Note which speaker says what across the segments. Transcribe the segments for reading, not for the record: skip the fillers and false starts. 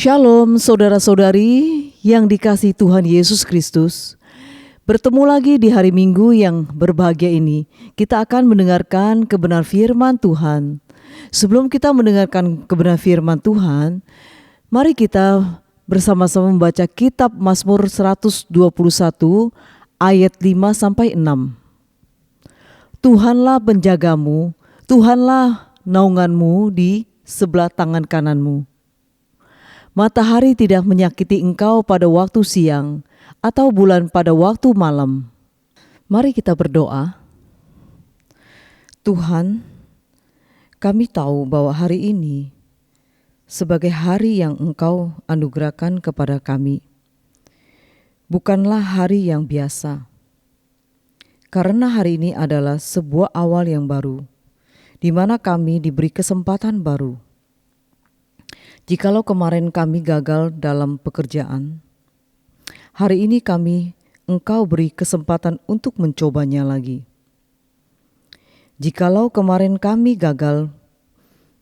Speaker 1: Shalom saudara-saudari yang dikasihi Tuhan Yesus Kristus. Bertemu lagi di hari Minggu yang berbahagia ini. Kita akan mendengarkan kebenaran firman Tuhan. Sebelum kita mendengarkan kebenaran firman Tuhan, mari kita bersama-sama membaca kitab Mazmur 121 ayat 5-6. Tuhanlah penjagamu, Tuhanlah naunganmu di sebelah tangan kananmu. Matahari tidak menyakiti engkau pada waktu siang, atau bulan pada waktu malam. Mari kita berdoa. Tuhan, kami tahu bahwa hari ini sebagai hari yang Engkau anugerahkan kepada kami, bukanlah hari yang biasa. Karena hari ini adalah sebuah awal yang baru, di mana kami diberi kesempatan baru. Jikalau kemarin kami gagal dalam pekerjaan, hari ini Engkau beri kesempatan untuk mencobanya lagi. Jikalau kemarin kami gagal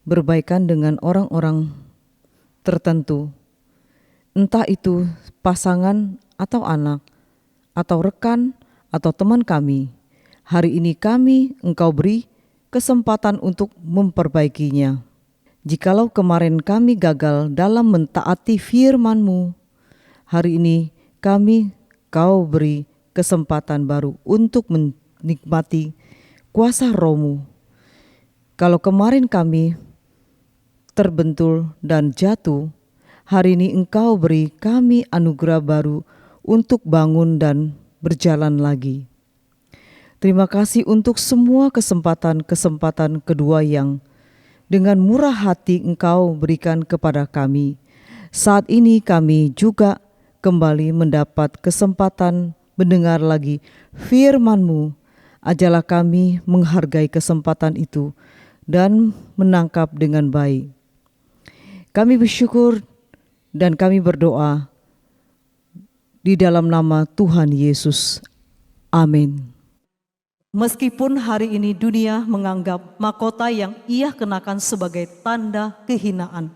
Speaker 1: berbaikan dengan orang-orang tertentu, entah itu pasangan atau anak, atau rekan atau teman kami, hari ini Engkau beri kesempatan untuk memperbaikinya. Jikalau kemarin kami gagal dalam mentaati firman-Mu, hari ini Kau beri kesempatan baru untuk menikmati kuasa Roh-Mu. Kalau kemarin kami terbentur dan jatuh, hari ini Engkau beri kami anugerah baru untuk bangun dan berjalan lagi. Terima kasih untuk semua kesempatan kedua yang dengan murah hati Engkau berikan kepada kami. Saat ini kami juga kembali mendapat kesempatan mendengar lagi firman-Mu. Ajarlah kami menghargai kesempatan itu dan menangkap dengan baik. Kami bersyukur dan kami berdoa di dalam nama Tuhan Yesus. Amin. Meskipun hari ini dunia menganggap mahkota yang ia kenakan sebagai tanda kehinaan,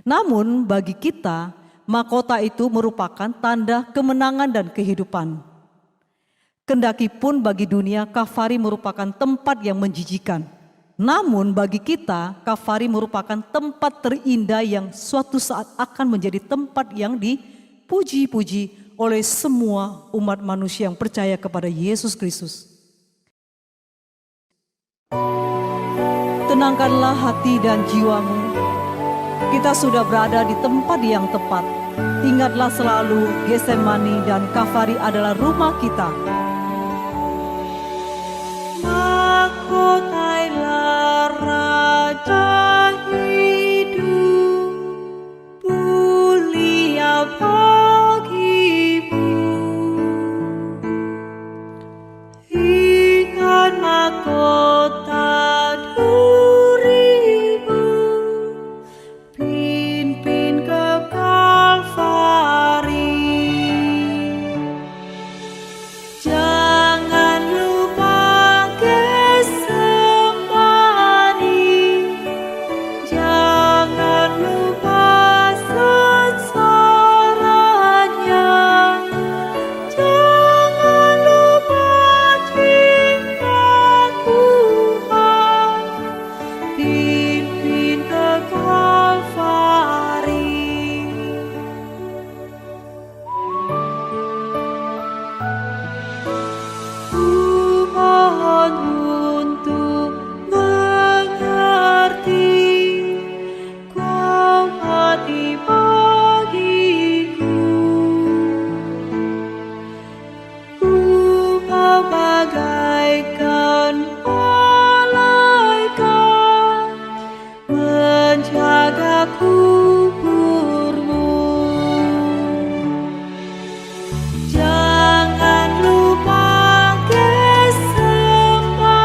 Speaker 1: namun bagi kita mahkota itu merupakan tanda kemenangan dan kehidupan. Kendaki pun bagi dunia kafari merupakan tempat yang menjijikan, namun bagi kita kafari merupakan tempat terindah yang suatu saat akan menjadi tempat yang dipuji-puji oleh semua umat manusia yang percaya kepada Yesus Kristus. Tenangkanlah hati dan jiwamu. Kita sudah berada di tempat yang tepat. Ingatlah selalu Getsemani dan Kafari adalah rumah kita. Mahkotailah Raja hidup, mulia bagimu. Ingat mahkota Jangan lupa kesempatan.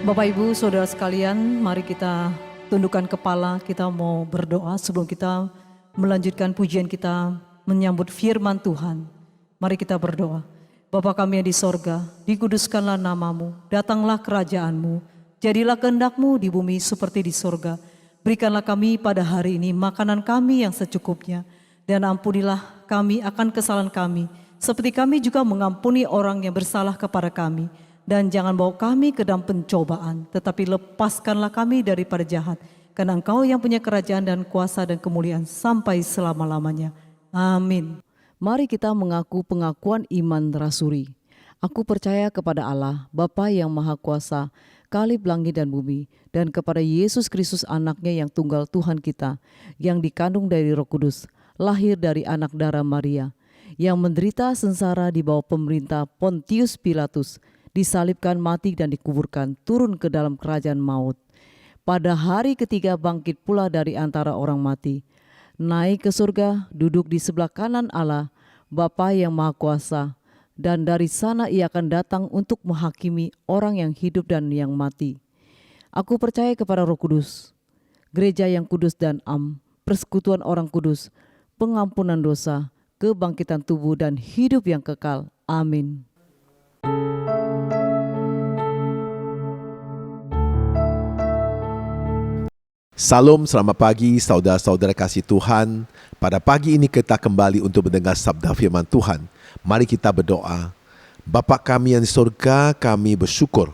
Speaker 2: Bapak Ibu Saudara sekalian, mari kita tundukkan kepala, kita mau berdoa sebelum kita melanjutkan pujian kita menyambut firman Tuhan. Mari kita berdoa. Bapa kami yang di sorga, dikuduskanlah namamu, datanglah kerajaanmu, jadilah kehendak-Mu di bumi seperti di sorga. Berikanlah kami pada hari ini makanan kami yang secukupnya, dan ampunilah kami akan kesalahan kami, seperti kami juga mengampuni orang yang bersalah kepada kami. Dan jangan bawa kami ke dalam pencobaan, tetapi lepaskanlah kami daripada jahat. Karena Engkau yang punya kerajaan dan kuasa dan kemuliaan sampai selama-lamanya. Amin.
Speaker 1: Mari kita mengaku pengakuan iman rasuli. Aku percaya kepada Allah, Bapa yang Maha Kuasa, Kalib langit dan bumi, dan kepada Yesus Kristus anaknya yang tunggal Tuhan kita, yang dikandung dari Roh Kudus, lahir dari anak darah Maria, yang menderita sengsara di bawah pemerintah Pontius Pilatus, disalibkan, mati dan dikuburkan, turun ke dalam kerajaan maut. Pada hari ketiga bangkit pula dari antara orang mati, naik ke surga, duduk di sebelah kanan Allah, Bapa yang Maha Kuasa, dan dari sana ia akan datang untuk menghakimi orang yang hidup dan yang mati. Aku percaya kepada Roh Kudus, gereja yang kudus dan persekutuan orang kudus, pengampunan dosa, kebangkitan tubuh dan hidup yang kekal. Amin.
Speaker 3: Salam, selamat pagi saudara-saudara kasih Tuhan. Pada pagi ini kita kembali untuk mendengar sabda firman Tuhan. Mari kita berdoa. Bapa kami yang di surga, kami bersyukur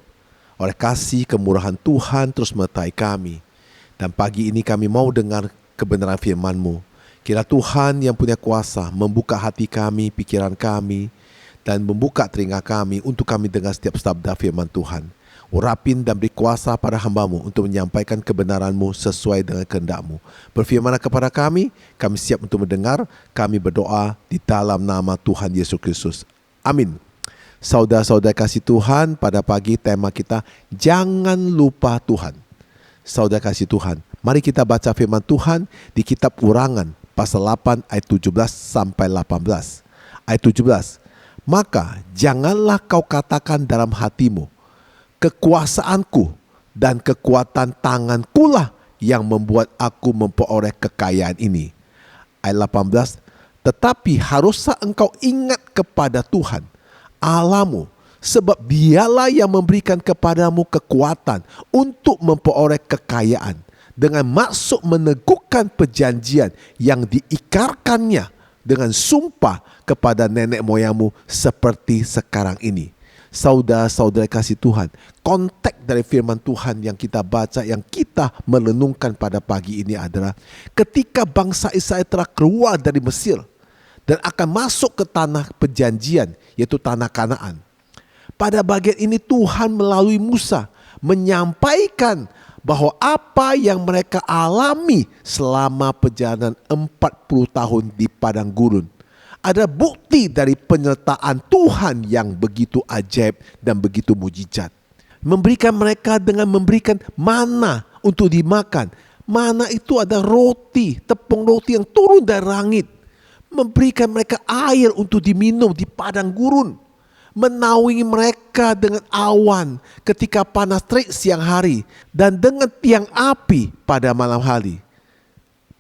Speaker 3: oleh kasih kemurahan Tuhan terus menyertai kami. Dan pagi ini kami mau dengar kebenaran firman-Mu. Kira Tuhan yang punya kuasa membuka hati kami, pikiran kami, dan membuka telinga kami untuk kami dengar setiap sabda firman Tuhan. Urapin dan beri kuasa pada hamba-Mu untuk menyampaikan kebenaran-Mu sesuai dengan kehendak-Mu. Berfirmanlah kepada kami siap untuk mendengar. Kami berdoa di dalam nama Tuhan Yesus Kristus. Amin. Saudara-saudara kasih Tuhan, pada pagi tema kita, jangan lupa Tuhan. Saudara kasih Tuhan, mari kita baca firman Tuhan di kitab Ulangan, pasal 8 ayat 17 sampai 18. Ayat 17, maka janganlah kau katakan dalam hatimu, kekuasaanku dan kekuatan tangankulah yang membuat aku memperoleh kekayaan ini. Ayat 18, tetapi haruslah engkau ingat kepada Tuhan, Allahmu, sebab dialah yang memberikan kepadamu kekuatan untuk memperoleh kekayaan, dengan maksud meneguhkan perjanjian yang diikrarkannya dengan sumpah kepada nenek moyangmu seperti sekarang ini. Saudara-saudara kasih Tuhan, konteks dari firman Tuhan yang kita baca, yang kita merenungkan pada pagi ini adalah ketika bangsa Israel telah keluar dari Mesir dan akan masuk ke tanah perjanjian, yaitu tanah Kanaan. Pada bagian ini Tuhan melalui Musa menyampaikan bahwa apa yang mereka alami selama perjalanan 40 tahun di padang gurun ada bukti dari penyertaan Tuhan yang begitu ajaib dan begitu mujizat. Memberikan mereka dengan memberikan mana untuk dimakan. Mana itu ada roti, tepung roti yang turun dari langit. Memberikan mereka air untuk diminum di padang gurun. Menaungi mereka dengan awan ketika panas terik siang hari, dan dengan tiang api pada malam hari.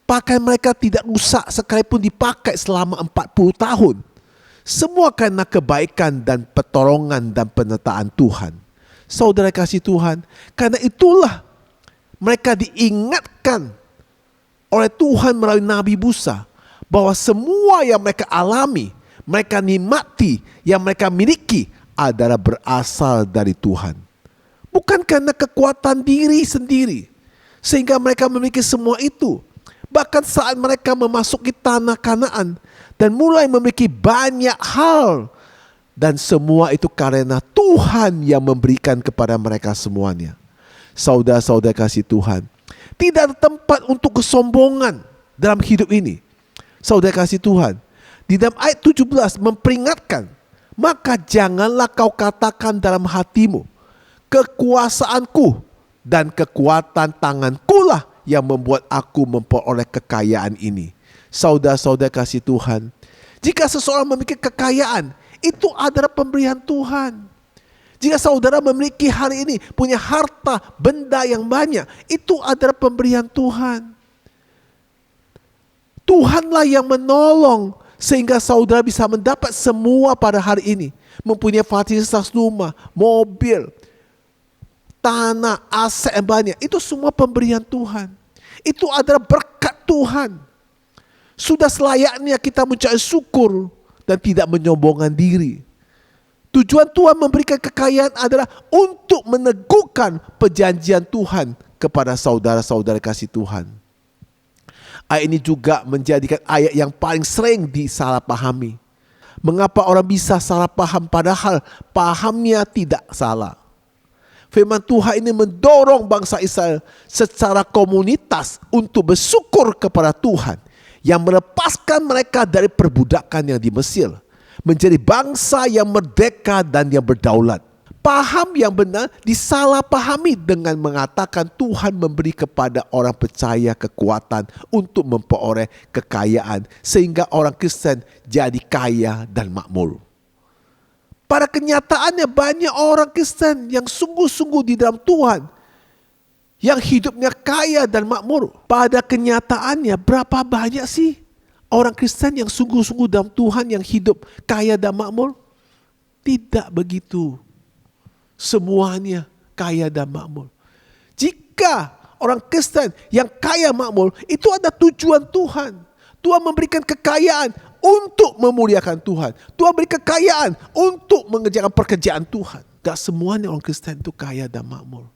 Speaker 3: Pakaian mereka tidak rusak sekalipun dipakai selama 40 tahun. Semua karena kebaikan dan pertolongan dan penyertaan Tuhan. Saudara kasih Tuhan, karena itulah mereka diingatkan oleh Tuhan melalui Nabi Musa bahwa semua yang mereka alami, mereka nikmati, yang mereka miliki adalah berasal dari Tuhan. Bukan karena kekuatan diri sendiri sehingga mereka memiliki semua itu. Bahkan saat mereka memasuki tanah Kanaan dan mulai memiliki banyak hal, dan semua itu karena Tuhan yang memberikan kepada mereka semuanya. Saudara-saudara kasih Tuhan, tidak ada tempat untuk kesombongan dalam hidup ini. Saudara kasih Tuhan, di dalam ayat 17 memperingatkan, maka janganlah kau katakan dalam hatimu, kekuasaanku dan kekuatan tangankulah yang membuat aku memperoleh kekayaan ini. Saudara-saudara kasih Tuhan, jika seseorang memiliki kekayaan, itu adalah pemberian Tuhan. Jika saudara memiliki hari ini, punya harta, benda yang banyak, itu adalah pemberian Tuhan. Tuhanlah yang menolong sehingga saudara bisa mendapat semua pada hari ini. Mempunyai fasilitas rumah, mobil, tanah, aset yang banyak. Itu semua pemberian Tuhan. Itu adalah berkat Tuhan. Sudah selayaknya kita mencari syukur dan tidak menyombongkan diri. Tujuan Tuhan memberikan kekayaan adalah untuk meneguhkan perjanjian Tuhan kepada saudara-saudara kasih Tuhan. Ayat ini juga menjadikan ayat yang paling sering disalahpahami. Mengapa orang bisa salah paham padahal pahamnya tidak salah? Firman Tuhan ini mendorong bangsa Israel secara komunitas untuk bersyukur kepada Tuhan yang melepaskan mereka dari perbudakan yang di Mesir, menjadi bangsa yang merdeka dan yang berdaulat. Paham yang benar disalahpahami dengan mengatakan Tuhan memberi kepada orang percaya kekuatan untuk memperoleh kekayaan sehingga orang Kristen jadi kaya dan makmur. Pada kenyataannya banyak orang Kristen yang sungguh-sungguh di dalam Tuhan yang hidupnya kaya dan makmur. Pada kenyataannya berapa banyak sih orang Kristen yang sungguh-sungguh dalam Tuhan yang hidup kaya dan makmur? Tidak begitu. Semuanya kaya dan makmur. Jika orang Kristen yang kaya makmur, itu ada tujuan Tuhan. Tuhan memberikan kekayaan untuk memuliakan Tuhan. Tuhan beri kekayaan untuk mengerjakan pekerjaan Tuhan. Gak semuanya orang Kristen itu kaya dan makmur.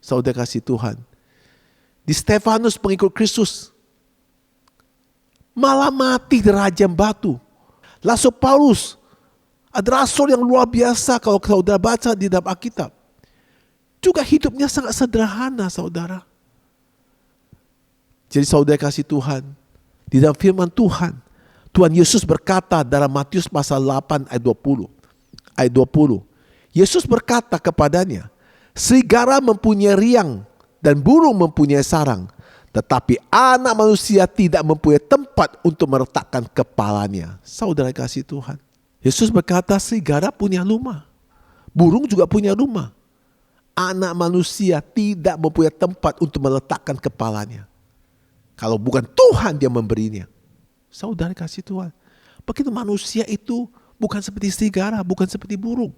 Speaker 3: Saudara kasih Tuhan, di Stefanus pengikut Kristus malah mati di rajam batu. Rasul Paulus ada rasul yang luar biasa kalau saudara baca di dalam Alkitab. Juga hidupnya sangat sederhana, saudara. Jadi saudara kasih Tuhan, di dalam firman Tuhan, Tuhan Yesus berkata dalam Matius pasal 8 ayat 20. Ayat 20. Yesus berkata kepadanya, serigala mempunyai riang dan burung mempunyai sarang, tetapi anak manusia tidak mempunyai tempat untuk meletakkan kepalanya. Saudara kasih Tuhan, Yesus berkata serigala punya rumah, burung juga punya rumah. Anak manusia tidak mempunyai tempat untuk meletakkan kepalanya. Kalau bukan Tuhan yang memberinya. Saudara kasih Tuhan, begitu manusia itu bukan seperti serigala, bukan seperti burung.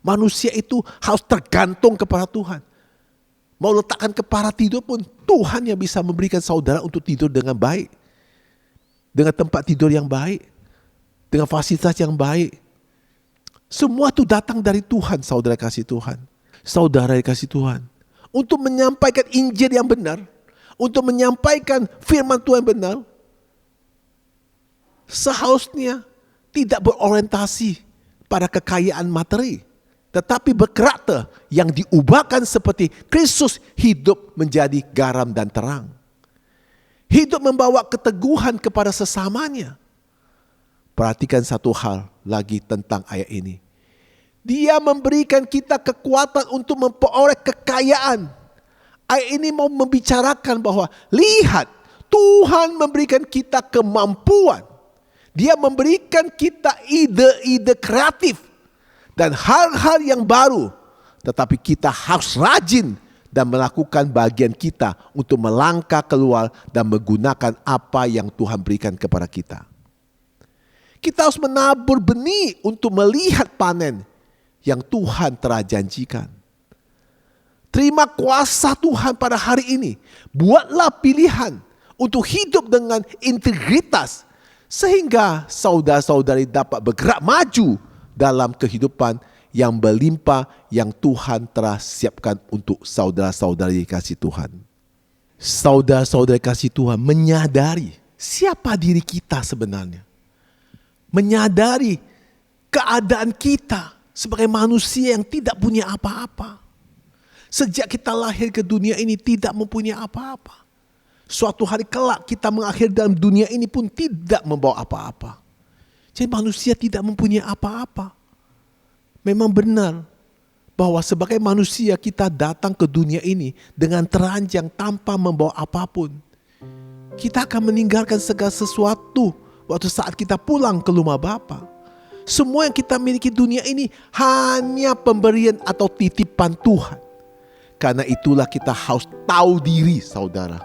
Speaker 3: Manusia itu harus tergantung kepada Tuhan. Mau letakkan kepala tidur pun Tuhan yang bisa memberikan saudara untuk tidur dengan baik. Dengan tempat tidur yang baik. Dengan fasilitas yang baik. Semua itu datang dari Tuhan, saudara kasih Tuhan. Saudara kasih Tuhan. Untuk menyampaikan Injil yang benar. Untuk menyampaikan firman Tuhan yang benar. Seharusnya tidak berorientasi pada kekayaan materi. Tetapi berkarakter yang diubahkan seperti Kristus hidup menjadi garam dan terang. Hidup membawa keteguhan kepada sesamanya. Perhatikan satu hal lagi tentang ayat ini. Dia memberikan kita kekuatan untuk memperoleh kekayaan. Ayat ini mau membicarakan bahwa lihat, Tuhan memberikan kita kemampuan. Dia memberikan kita ide-ide kreatif dan hal-hal yang baru. Tetapi kita harus rajin dan melakukan bagian kita untuk melangkah keluar dan menggunakan apa yang Tuhan berikan kepada kita. Kita harus menabur benih untuk melihat panen yang Tuhan telah janjikan. Terima kuasa Tuhan pada hari ini. Buatlah pilihan untuk hidup dengan integritas. Sehingga saudara-saudari dapat bergerak maju dalam kehidupan yang berlimpah yang Tuhan telah siapkan untuk saudara-saudari kasih Tuhan. Saudara-saudari kasih Tuhan menyadari siapa diri kita sebenarnya. Menyadari keadaan kita sebagai manusia yang tidak punya apa-apa. Sejak kita lahir ke dunia ini tidak mempunyai apa-apa. Suatu hari kelak kita mengakhiri dalam dunia ini pun tidak membawa apa-apa. Jadi manusia tidak mempunyai apa-apa. Memang benar bahwa sebagai manusia kita datang ke dunia ini dengan teranjang tanpa membawa apapun. Kita akan meninggalkan segala sesuatu waktu saat kita pulang ke rumah Bapa. Semua yang kita miliki dunia ini hanya pemberian atau titipan Tuhan. Karena itulah kita harus tahu diri, saudara.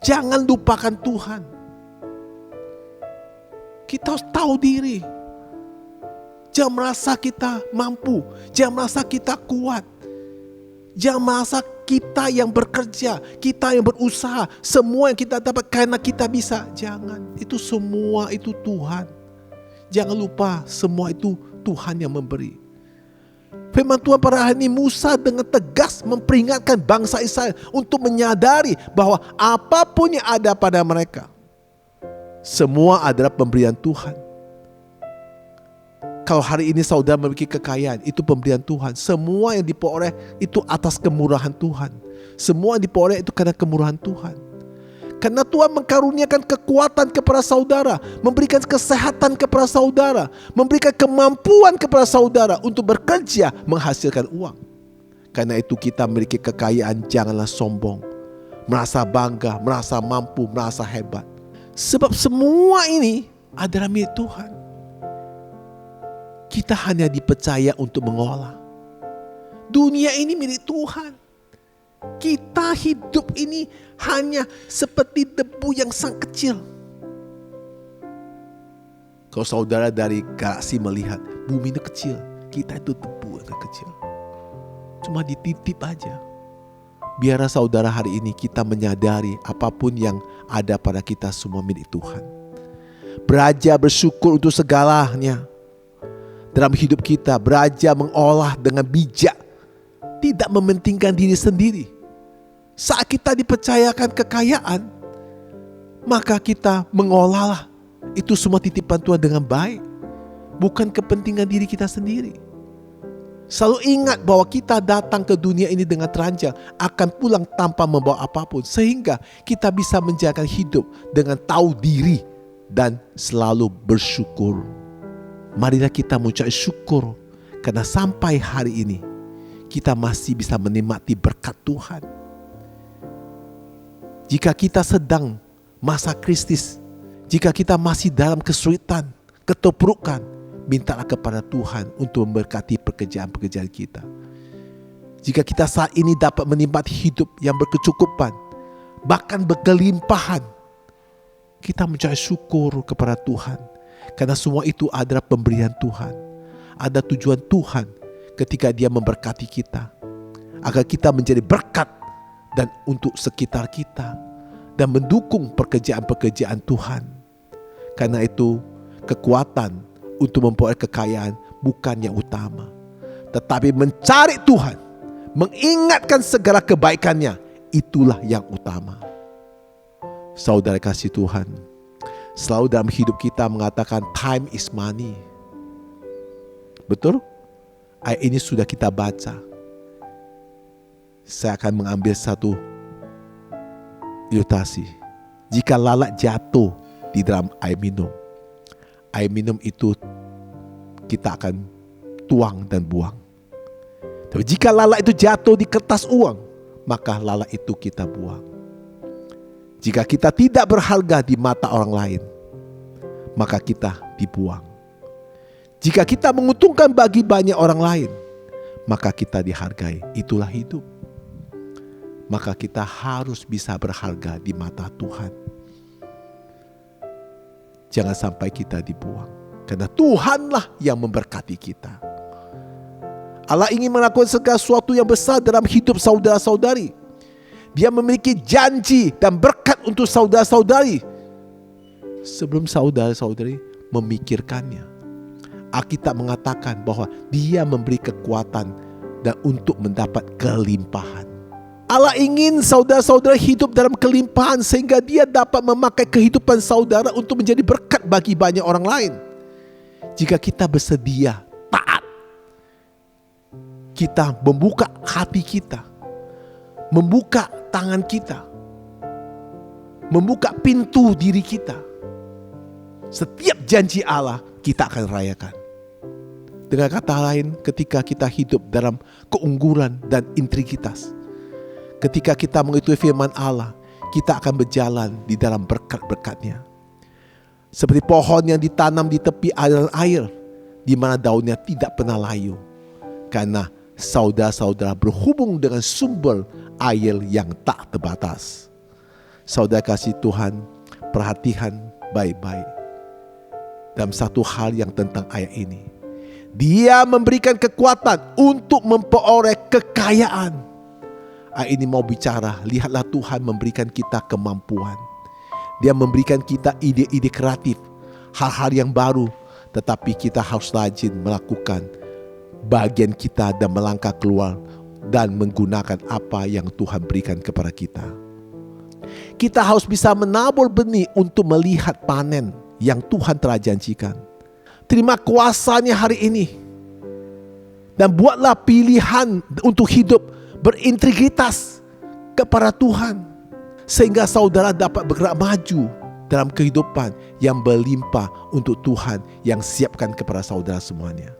Speaker 3: Jangan lupakan Tuhan. Kita harus tahu diri. Jangan merasa kita mampu. Jangan merasa kita kuat. Jangan merasa kita yang bekerja, kita yang berusaha, semua yang kita dapat karena kita bisa. Jangan. Itu semua itu Tuhan. Jangan lupa semua itu Tuhan yang memberi. Firman Tuhan pada hari ini, Musa dengan tegas memperingatkan bangsa Israel untuk menyadari bahwa apapun yang ada pada mereka, semua adalah pemberian Tuhan. Kalau hari ini saudara memiliki kekayaan, itu pemberian Tuhan. Semua yang diperoleh itu atas kemurahan Tuhan. Semua yang diperoleh itu karena kemurahan Tuhan. Karena Tuhan mengkaruniakan kekuatan kepada saudara, memberikan kesehatan kepada saudara, memberikan kemampuan kepada saudara untuk bekerja menghasilkan uang. Karena itu kita memiliki kekayaan, janganlah sombong, merasa bangga, merasa mampu, merasa hebat. Sebab semua ini adalah milik Tuhan. Kita hanya dipercaya untuk mengolah. Dunia ini milik Tuhan. Kita hidup ini hanya seperti debu yang sangat kecil. Kalau saudara dari galaksi melihat, bumi itu kecil. Kita itu debu yang kecil. Cuma dititip aja. Biarlah saudara hari ini kita menyadari apapun yang ada pada kita semua milik Tuhan. Belajar bersyukur untuk segalanya. Dalam hidup kita, belajar mengolah dengan bijak, tidak mementingkan diri sendiri. Saat kita dipercayakan kekayaan, maka kita mengolahlah itu semua titipan Tuhan dengan baik, bukan kepentingan diri kita sendiri. Selalu ingat bahwa kita datang ke dunia ini dengan telanjang, akan pulang tanpa membawa apapun, sehingga kita bisa menjalankan hidup dengan tahu diri dan selalu bersyukur. Marilah kita mengucap syukur karena sampai hari ini kita masih bisa menikmati berkat Tuhan. Jika kita sedang masa krisis, jika kita masih dalam kesulitan, keterpurukan, mintalah kepada Tuhan untuk memberkati pekerjaan-pekerjaan kita. Jika kita saat ini dapat menikmati hidup yang berkecukupan, bahkan berkelimpahan, kita mengucap syukur kepada Tuhan. Karena semua itu adalah pemberian Tuhan. Ada tujuan Tuhan ketika Dia memberkati kita, agar kita menjadi berkat dan untuk sekitar kita, dan mendukung pekerjaan-pekerjaan Tuhan. Karena itu kekuatan untuk memperoleh kekayaan bukan yang utama, tetapi mencari Tuhan, mengingatkan segala kebaikannya, itulah yang utama. Saudara kasih Tuhan, selalu dalam hidup kita mengatakan time is money. Betul? Ayat ini sudah kita baca. Saya akan mengambil satu ilustrasi. Jika lalat jatuh di dalam air minum itu kita akan tuang dan buang. Tapi jika lalat itu jatuh di kertas uang, maka lalat itu kita buang. Jika kita tidak berharga di mata orang lain, maka kita dibuang. Jika kita menguntungkan bagi banyak orang lain, maka kita dihargai. Itulah hidup. Maka kita harus bisa berharga di mata Tuhan. Jangan sampai kita dibuang, karena Tuhanlah yang memberkati kita. Allah ingin melakukan segala sesuatu yang besar dalam hidup saudara-saudari. Dia memiliki janji dan berkat untuk saudara-saudari sebelum saudara-saudari memikirkannya. Alkitab mengatakan bahwa Dia memberi kekuatan dan untuk mendapat kelimpahan. Allah ingin saudara-saudara hidup dalam kelimpahan sehingga Dia dapat memakai kehidupan saudara untuk menjadi berkat bagi banyak orang lain. Jika kita bersedia taat, kita membuka hati kita, membuka tangan kita, membuka pintu diri kita, setiap janji Allah kita akan rayakan. Dengan kata lain, ketika kita hidup dalam keunggulan dan integritas, ketika kita mengikuti firman Allah, kita akan berjalan di dalam berkat-berkat-Nya. Seperti pohon yang ditanam di tepi aliran air, di mana daunnya tidak pernah layu. Karena saudara-saudara berhubung dengan sumber air yang tak terbatas. Saudara kasih Tuhan, perhatikan baik-baik dalam satu hal yang tentang ayat ini. Dia memberikan kekuatan untuk memperoleh kekayaan. Ayat ini mau bicara, lihatlah Tuhan memberikan kita kemampuan. Dia memberikan kita ide-ide kreatif, hal-hal yang baru. Tetapi kita harus rajin melakukan bagian kita dan melangkah keluar dan menggunakan apa yang Tuhan berikan kepada kita. Kita harus bisa menabur benih untuk melihat panen yang Tuhan telah janjikan. Terima kuasanya hari ini. Dan buatlah pilihan untuk hidup berintegritas kepada Tuhan. Sehingga saudara dapat bergerak maju dalam kehidupan yang berlimpah untuk Tuhan yang siapkan kepada saudara semuanya.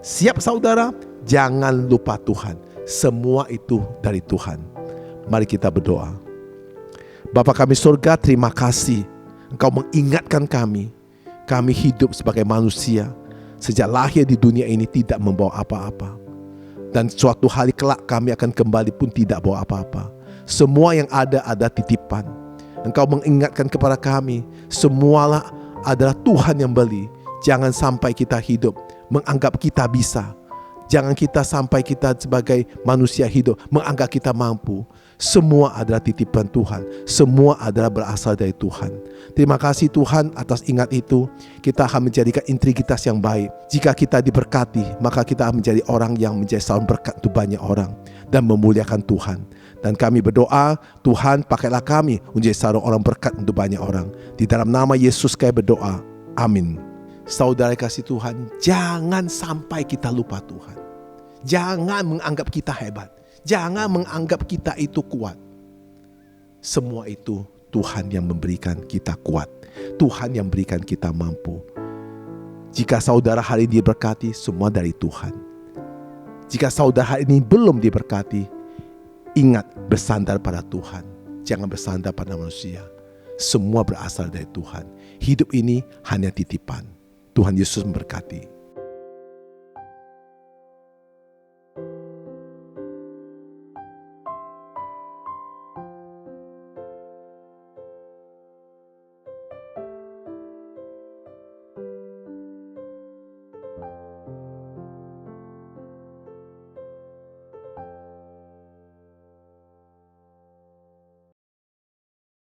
Speaker 3: Siap saudara? Jangan lupa Tuhan. Semua itu dari Tuhan. Mari kita berdoa. Bapa kami surga, terima kasih Engkau mengingatkan kami. Kami hidup sebagai manusia. Sejak lahir di dunia ini tidak membawa apa-apa. Dan suatu hari kelak kami akan kembali pun tidak bawa apa-apa. Semua yang ada titipan. Engkau mengingatkan kepada kami, semualah adalah Tuhan yang beli. Jangan sampai kita hidup menganggap kita bisa. Jangan kita sampai kita sebagai manusia hidup menganggap kita mampu. Semua adalah titipan Tuhan. Semua adalah berasal dari Tuhan. Terima kasih Tuhan atas ingat itu. Kita akan menjadikan integritas yang baik. Jika kita diberkati, maka kita akan menjadi orang yang menjadi saluran berkat untuk banyak orang dan memuliakan Tuhan. Dan kami berdoa, Tuhan pakailah kami menjadi saluran orang berkat untuk banyak orang. Di dalam nama Yesus kami berdoa. Amin. Saudara kasih Tuhan, jangan sampai kita lupa Tuhan. Jangan menganggap kita hebat. Jangan menganggap kita itu kuat. Semua itu Tuhan yang memberikan kita kuat. Tuhan yang memberikan kita mampu. Jika saudara hari ini diberkati, semua dari Tuhan. Jika saudara hari ini belum diberkati, ingat bersandar pada Tuhan. Jangan bersandar pada manusia. Semua berasal dari Tuhan. Hidup ini hanya titipan. Tuhan Yesus memberkati.